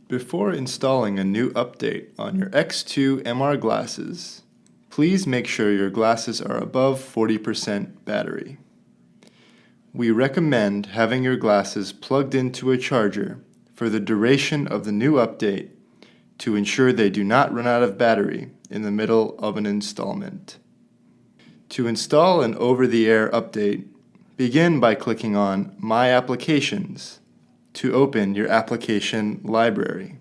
Before installing a new update on your X2 MR glasses, please make sure your glasses are above 40% battery. We recommend having your glasses plugged into a charger for the duration of the new update to ensure they do not run out of battery in the middle of an installment. To install an over-the-air update, begin by clicking on My Applications to open your application library.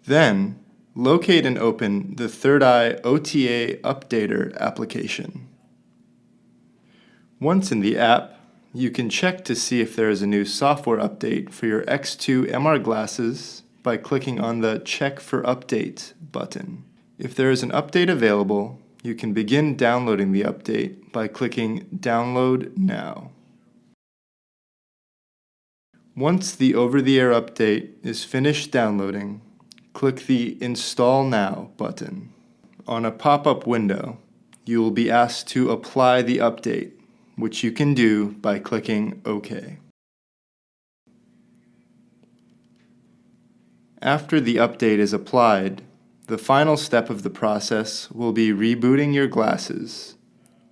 Then, locate and open the ThirdEye OTA Updater application. Once in the app, you can check to see if there is a new software update for your X2 MR glasses by clicking on the Check for Update button. If there is an update available, you can begin downloading the update by clicking Download Now. Once the over-the-air update is finished downloading, click the Install Now button. On a pop-up window, you will be asked to apply the update, which you can do by clicking OK. After the update is applied, the final step of the process will be rebooting your glasses,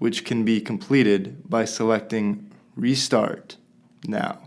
which can be completed by selecting Restart Now.